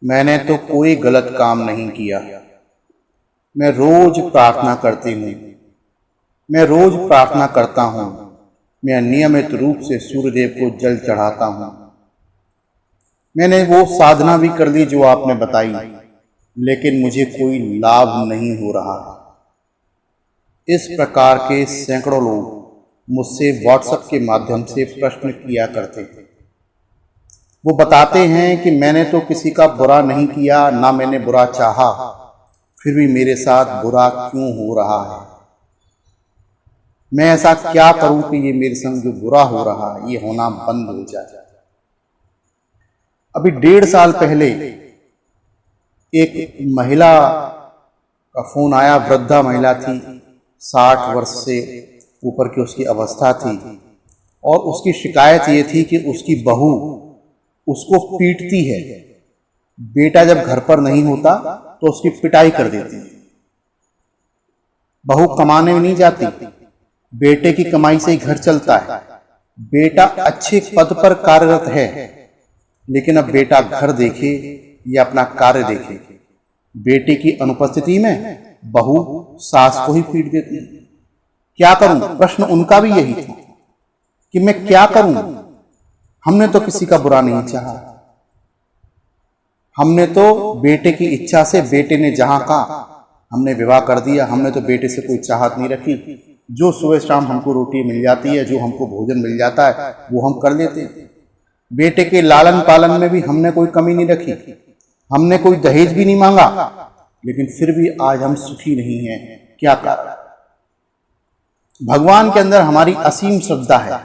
मैंने तो कोई गलत काम नहीं किया। मैं रोज प्रार्थना करती हूँ। मैं रोज प्रार्थना करता हूँ। मैं नियमित रूप से सूर्यदेव को जल चढ़ाता हूँ। मैंने वो साधना भी कर ली जो आपने बताई, लेकिन मुझे कोई लाभ नहीं हो रहा है। इस प्रकार के सैकड़ों लोग मुझसे व्हाट्सएप के माध्यम से प्रश्न किया करते हैं। वो बताते हैं कि मैंने तो किसी का बुरा नहीं किया, ना मैंने बुरा चाहा, फिर भी मेरे साथ बुरा क्यों हो रहा है। मैं ऐसा क्या करूं कि ये मेरे संग जो बुरा हो रहा है ये होना बंद हो जाए। अभी 1.5 साल पहले एक महिला का फोन आया। वृद्धा महिला थी, 60 वर्ष से ऊपर की उसकी अवस्था थी, और उसकी शिकायत ये थी कि उसकी बहू उसको पीटती है। बेटा जब घर पर नहीं होता तो उसकी पिटाई कर देती है। बहू कमाने नहीं जाती, बेटे की कमाई से ही घर चलता है। बेटा अच्छे पद पर कार्यरत है, लेकिन अब बेटा घर देखे या अपना कार्य देखे, बेटे की अनुपस्थिति में बहू सास को ही पीट देती है। क्या करूं? प्रश्न उनका भी यही था कि मैं क्या करूं। हमने तो किसी का बुरा नहीं चाहा। हमने तो बेटे की इच्छा से, बेटे ने जहां कहा हमने विवाह कर दिया। हमने तो बेटे से कोई चाहत नहीं रखी। जो सुबह शाम हमको रोटी मिल जाती है, जो हमको भोजन मिल जाता है, वो हम कर लेते हैं। बेटे के लालन पालन में भी हमने कोई कमी नहीं रखी। हमने कोई दहेज भी नहीं मांगा, लेकिन फिर भी आज हम सुखी नहीं हैं। क्या कारण? भगवान के अंदर हमारी असीम श्रद्धा है।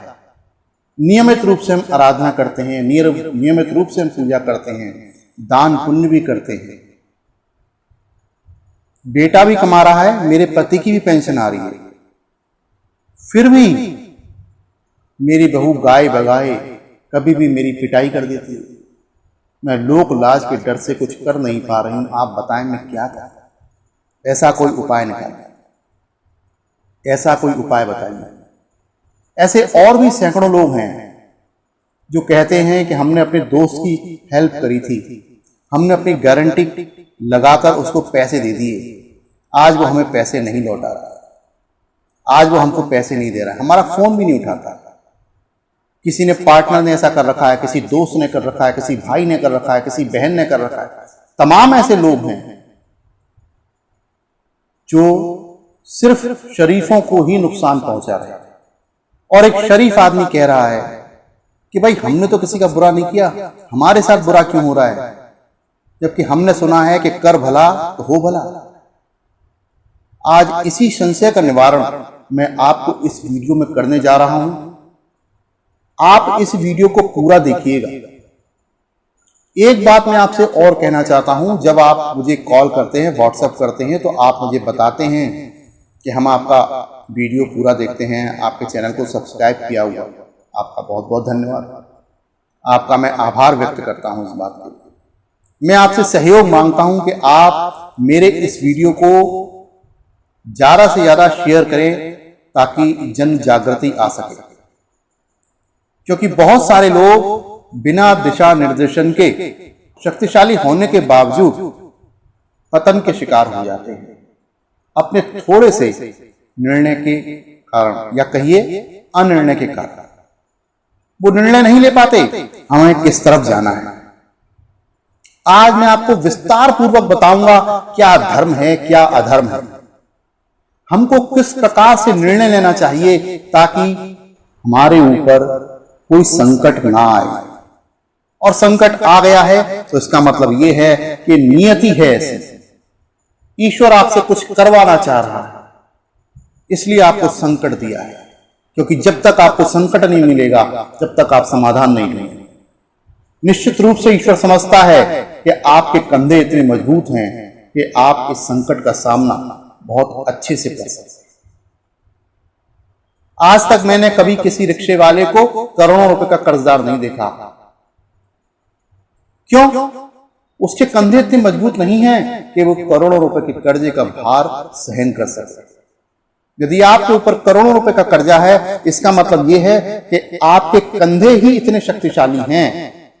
नियमित रूप से हम आराधना करते हैं, नियमित रूप से हम पूजा करते हैं, दान पुण्य भी करते हैं। बेटा भी कमा रहा है, मेरे पति की भी पेंशन आ रही है, फिर भी मेरी बहू गाय बगाए कभी भी मेरी पिटाई कर देती है। मैं लोक लाज के डर से कुछ कर नहीं पा रही हूं। आप बताएं मैं क्या करूं? ऐसा कोई उपाय निकालिए, ऐसा कोई उपाय बताइए। ऐसे और भी सैकड़ों लोग हैं जो कहते हैं कि हमने अपने दोस्त की हेल्प करी थी, हमने अपनी गारंटी लगाकर उसको पैसे दे दिए, आज वो हमें पैसे नहीं लौटा रहा है, आज वो हमको पैसे नहीं दे रहा है, हमारा फोन भी नहीं उठाता। किसी ने, पार्टनर ने ऐसा कर रखा है, किसी दोस्त ने कर रखा है, किसी भाई ने कर रखा है, किसी बहन ने कर रखा है। तमाम ऐसे लोग हैं जो सिर्फ शरीफों को ही नुकसान पहुंचा रहे हैं। और एक शरीफ आदमी कह रहा है कि भाई हमने तो किसी का बुरा नहीं किया, हमारे साथ बुरा क्यों हो रहा है, जबकि हमने सुना है कि कर भला तो हो भला। आज इसी संशय का निवारण मैं आपको इस वीडियो में करने जा रहा हूं। आप इस वीडियो को पूरा देखिएगा। एक बात मैं आपसे और कहना चाहता हूं, जब आप मुझे कॉल करते हैं, व्हाट्सएप करते हैं, तो आप मुझे बताते हैं कि हम आपका वीडियो पूरा देखते हैं, आपके चैनल को सब्सक्राइब किया हुआ। आपका बहुत बहुत धन्यवाद। आपका मैं आभार व्यक्त करता हूं इस बात के लिए। मैं आपसे सहयोग मांगता हूं कि आप मेरे इस वीडियो को ज्यादा से ज्यादा शेयर करें ताकि जन जागृति आ सके, क्योंकि बहुत सारे लोग बिना दिशा निर्देशन के, शक्तिशाली होने के बावजूद पतन के शिकार हो जाते हैं अपने थोड़े से निर्णय के कारण, या कहिए अनिर्णय के कारण। वो निर्णय नहीं ले पाते हमें किस तरफ जाना है। आज मैं आपको विस्तार पूर्वक बताऊंगा क्या धर्म है, क्या अधर्म है, हमको किस प्रकार से निर्णय लेना चाहिए ताकि हमारे ऊपर कोई संकट ना आए। और संकट आ गया है तो इसका मतलब यह है कि नियति है ऐसी, ईश्वर आपसे कुछ करवाना चाह रहा है, इसलिए आपको संकट दिया है। क्योंकि जब तक आपको संकट नहीं मिलेगा तब तक आप समाधान नहीं ढूंढेंगे। निश्चित रूप से ईश्वर समझता है कि आपके कंधे इतने मजबूत हैं कि आप इस संकट का सामना बहुत अच्छे से कर सकते हैं। आज तक मैंने कभी किसी रिक्शे वाले को करोड़ों रुपए का कर्जदार नहीं देखा। क्यों? उसके कंधे इतने मजबूत नहीं हैं कि वो करोड़ों रुपए के कर्जे का भार सहन कर सके। यदि आपके ऊपर करोड़ों रुपए का कर्जा है, इसका मतलब यह है कि आपके कंधे ही इतने शक्तिशाली हैं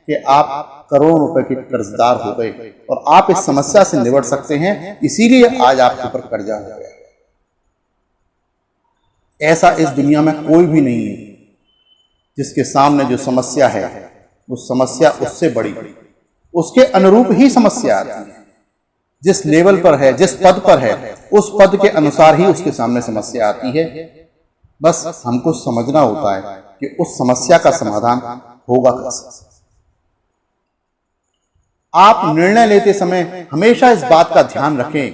कि आप करोड़ों रुपए के कर्जदार हो गए और आप इस समस्या से निपट सकते हैं, इसीलिए आज आपके ऊपर कर्जा हो गया। ऐसा इस दुनिया में कोई भी नहीं है जिसके सामने जो समस्या है वो समस्या उससे बड़ी, उसके अनुरूप ही समस्या आती है। जिस लेवल पर है, जिस पद पर है, उस पद के अनुसार ही उसके सामने समस्या आती है। बस हमको समझना होता है कि उस समस्या का समाधान होगा कैसे। आप निर्णय लेते समय हमेशा इस बात का ध्यान रखें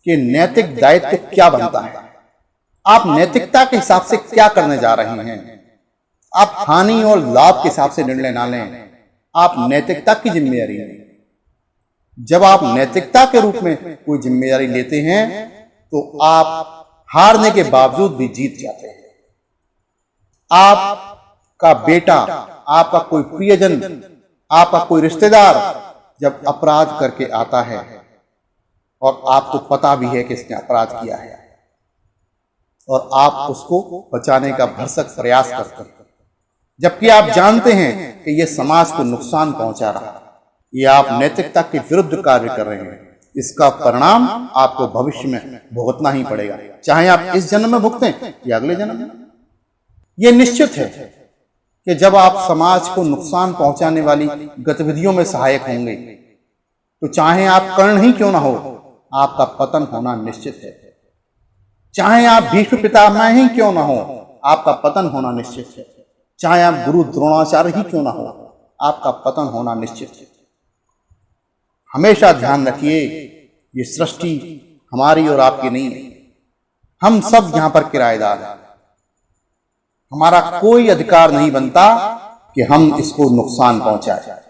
कि नैतिक दायित्व क्या बनता है। आप नैतिकता के हिसाब से क्या करने जा रहे हैं। आप हानि और लाभ के हिसाब से निर्णय ना लें, आप नैतिकता की जिम्मेदारी लें। जब आप नैतिकता के रूप में कोई जिम्मेदारी लेते हैं तो आप हारने के बावजूद भी जीत जाते हैं। आपका बेटा, आपका कोई प्रियजन, आपका कोई रिश्तेदार जब अपराध करके आता है और आपको पता भी है कि इसने अपराध किया है और आप उसको बचाने का भरसक प्रयास करते हैं, जबकि आप जानते हैं कि यह समाज को नुकसान पहुंचा रहा है, ये आप नैतिकता के विरुद्ध कार्य कर रहे हैं, इसका परिणाम आपको भविष्य में भुगतना ही पड़ेगा, चाहे आप इस जन्म में भुगतें या अगले जन्म में। यह निश्चित है कि जब आप समाज को नुकसान पहुंचाने वाली गतिविधियों में सहायक होंगे तो चाहे आप कर्ण ही क्यों ना हो, आपका पतन होना निश्चित है। चाहे आप भीष्म पितामह ही क्यों ना हो, आपका पतन होना निश्चित है। चाहे आप गुरु द्रोणाचार्य ही क्यों ना हो, आपका पतन होना निश्चित है। हमेशा ध्यान रखिए, ये सृष्टि हमारी और आपकी नहीं है। हम सब यहां पर किराएदार हैं। हमारा कोई अधिकार नहीं बनता कि हम इसको नुकसान पहुंचाए।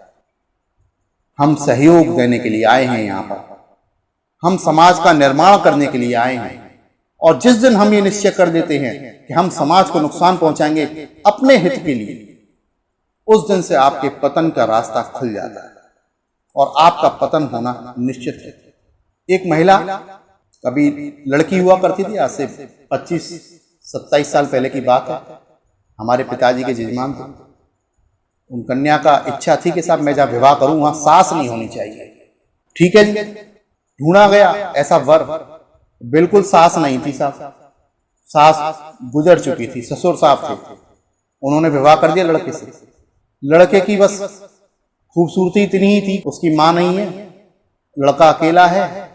हम सहयोग देने के लिए आए हैं यहां पर, हम समाज का निर्माण करने के लिए आए हैं। और जिस दिन हम ये निश्चय कर देते हैं कि हम समाज को नुकसान पहुंचाएंगे अपने हित के लिए, उस दिन से आपके पतन का रास्ता खुल जाता है और आपका पतन होना निश्चित है। एक महिला, कभी लड़की हुआ करती थी, आज से 25-27 साल पहले की बात है, हमारे पिताजी के जजमान थे। उन कन्या का इच्छा थी कि साहब मैं जब विवाह करूं वहां सास नहीं होनी चाहिए। ठीक है जी, ढूंढा गया ऐसा वर, बिल्कुल सास नहीं थी साहब, सास गुजर चुकी थी, ससुर साहब थे। उन्होंने विवाह कर दिया लड़के से। लड़के की बस खूबसूरती इतनी ही थी, उसकी मां नहीं है, लड़का अकेला है,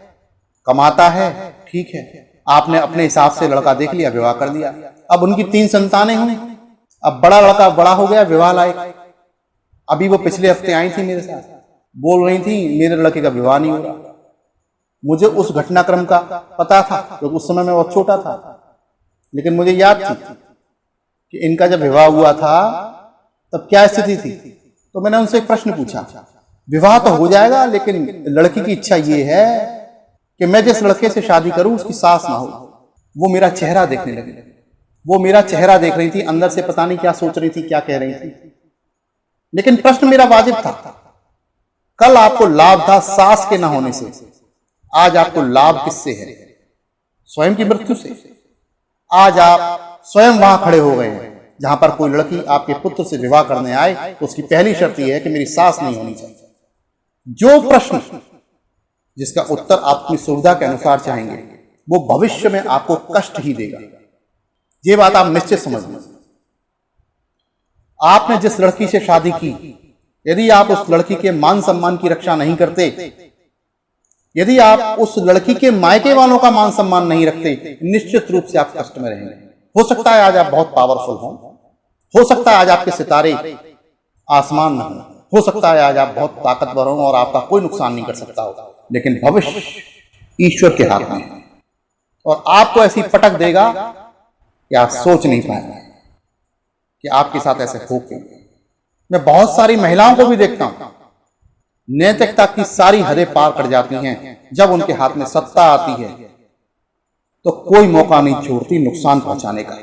कमाता है, ठीक है। आपने अपने हिसाब से लड़का देख लिया, विवाह कर दिया। अब उनकी 3 संतानें हुई। अब बड़ा लड़का बड़ा हो गया, विवाह लायक। अभी वो पिछले हफ्ते आई थी मेरे साथ, बोल रही थी मेरे लड़के का विवाह नहीं हो रहा। मुझे उस घटनाक्रम का पता था क्योंकि उस समय मैं बहुत छोटा था, लेकिन मुझे याद थी कि इनका जब विवाह हुआ था तब क्या स्थिति थी। तो मैंने उनसे एक प्रश्न पूछा, विवाह तो हो जाएगा लेकिन लड़की की इच्छा ये है कि मैं जिस लड़के से शादी करूं उसकी सास ना हो। वो मेरा चेहरा देखने लगी, वो मेरा चेहरा देख रही थी, अंदर से पता नहीं क्या सोच रही थी, क्या कह रही थी। लेकिन प्रश्न मेरा वाजिब था। कल आपको लाभ था सास के ना होने से, आज आपको लाभ किससे है? स्वयं की मृत्यु से। आज आप स्वयं वहां खड़े हो गए हैं जहां पर कोई लड़की आपके पुत्र से विवाह करने आए तो उसकी पहली शर्त यह है कि मेरी सास नहीं होनी चाहिए। जो प्रश्न जिसका उत्तर आप अपनी सुविधा के अनुसार चाहेंगे वो भविष्य में आपको कष्ट ही देगा। ये बात आप निश्चित समझ लें। आपने जिस लड़की से शादी की, यदि आप उस लड़की के मान सम्मान की रक्षा नहीं करते, यदि आप उस लड़की के मायके वालों का मान सम्मान नहीं रखते, निश्चित रूप से आप कष्ट में रहेंगे। हो सकता है आज आप बहुत पावरफुल हो सकता है आज आपके सितारे आसमान में हो सकता है आज आप बहुत ताकतवर हो और आपका कोई नुकसान नहीं कर सकता हो, लेकिन भविष्य ईश्वर के हाथ में है और आपको ऐसी पटक देगा कि आप सोच नहीं पाएंगे कि आपके साथ ऐसे हो क्यों। मैं बहुत सारी महिलाओं को भी देखता हूं, नैतिकता की सारी हदें पार कर जाती हैं, जब उनके हाथ में सत्ता आती है तो कोई मौका नहीं छोड़ती नुकसान पहुंचाने का।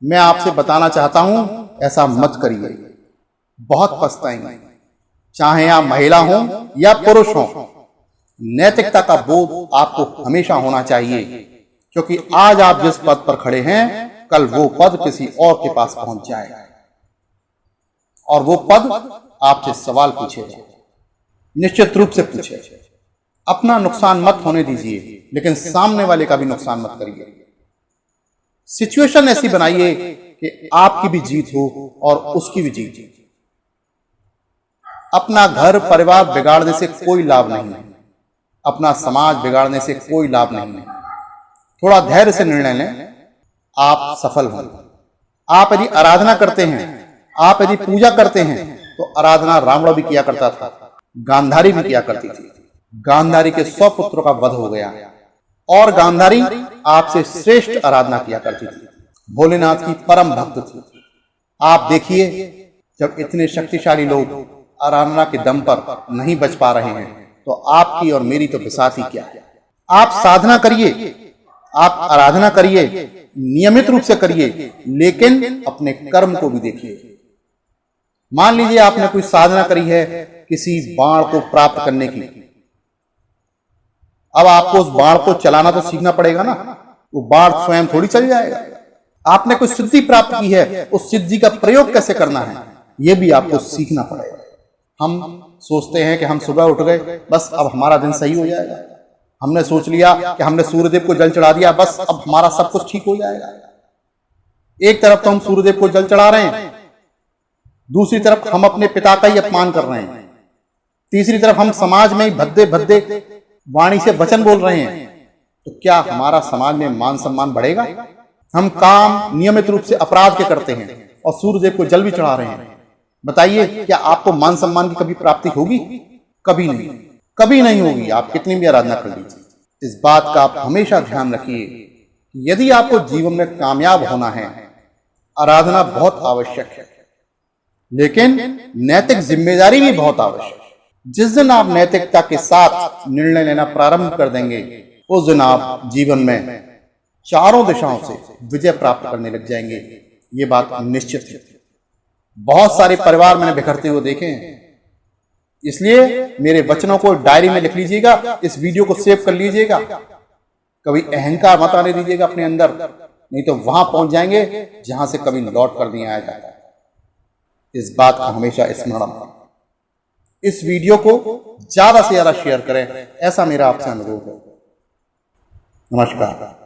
मैं आपसे बताना चाहता हूं, ऐसा मत करिए, बहुत पछताएंगे। चाहे आप महिला हो या पुरुष हो, नैतिकता का बोध आपको हमेशा होना चाहिए, क्योंकि आज आप जिस पद पर खड़े हैं कल वो पद किसी और के पास पहुंच जाएगा और वो पद आपसे सवाल पूछेगा, निश्चित रूप से पूछेगा। अपना नुकसान मत होने दीजिए, लेकिन सामने वाले का भी नुकसान मत करिए। सिचुएशन ऐसी बनाइए कि आपकी भी जीत हो और उसकी भी जीत हो। अपना घर परिवार बिगाड़ने से कोई लाभ नहीं है, अपना समाज बिगाड़ने से कोई लाभ नहीं है। थोड़ा धैर्य से निर्णय लें, आप सफल होंगे। आप यदि आराधना करते हैं, आप यदि पूजा करते हैं, तो आराधना रावण भी किया करता था, गांधारी भी किया करती थी। गांधारी के 100 पुत्रों का वध हो गया और गांधारी आपसे श्रेष्ठ आराधना किया करती थी, भोलेनाथ की परम भक्त थी। आप देखिए, जब इतने शक्तिशाली लोग आराधना के दम पर नहीं बच पा रहे हैं, तो आपकी और मेरी तो बिसात ही क्या है। आप साधना करिए, आप आराधना करिए, नियमित रूप से करिए, लेकिन अपने कर्म को भी देखिए। मान लीजिए आपने कोई साधना करी है किसी बाण को प्राप्त करने की, अब आपको उस बाण को चलाना तो सीखना पड़ेगा ना, वो बाण स्वयं थोड़ी चल जाएगा। आपने कोई सिद्धि प्राप्त की है, उस सिद्धि का प्रयोग कैसे करना है, यह भी आपको सीखना पड़ेगा। हम सोचते हैं कि हम सुबह उठ गए, बस अब हमारा दिन सही हो जाएगा। हमने सोच लिया कि हमने सूर्यदेव को जल चढ़ा दिया, बस अब हमारा सब कुछ ठीक हो जाएगा। एक तरफ तो हम सूर्यदेव को जल चढ़ा रहे हैं, दूसरी तरफ हम अपने पिता का ही अपमान कर रहे हैं, तीसरी तरफ हम समाज में ही भद्दे भद्दे वाणी से वचन बोल रहे हैं। तो क्या हमारा समाज में मान सम्मान बढ़ेगा? हम काम नियमित रूप से अपराध के करते हैं और सूर्यदेव को जल भी चढ़ा रहे हैं। बताइए, क्या आपको मान सम्मान की कभी प्राप्ति होगी? कभी नहीं, कभी नहीं होगी, आप कितनी भी आराधना कर लीजिए। इस बात का आप हमेशा ध्यान रखिए कि यदि आपको जीवन में कामयाब होना है, आराधना बहुत आवश्यक है, लेकिन नैतिक जिम्मेदारी भी बहुत आवश्यक है। जिस दिन आप नैतिकता के साथ निर्णय लेना प्रारंभ कर देंगे, उस दिन आप जीवन में चारों दिशाओं से विजय प्राप्त करने लग जाएंगे। ये बात निश्चित है। बहुत सारे परिवार मैंने बिखरते हुए देखे हैं, इसलिए मेरे वचनों को डायरी में लिख लीजिएगा, इस वीडियो को सेव कर लीजिएगा। कभी अहंकार मत आने दीजिएगा अपने अंदर, नहीं तो वहां पहुंच जाएंगे जहां से कभी लौट कर नहीं आया जाता। इस बात को हमेशा स्मरण रखें। इस वीडियो को ज्यादा से ज्यादा शेयर करें, ऐसा मेरा आपसे अनुरोध है। नमस्कार।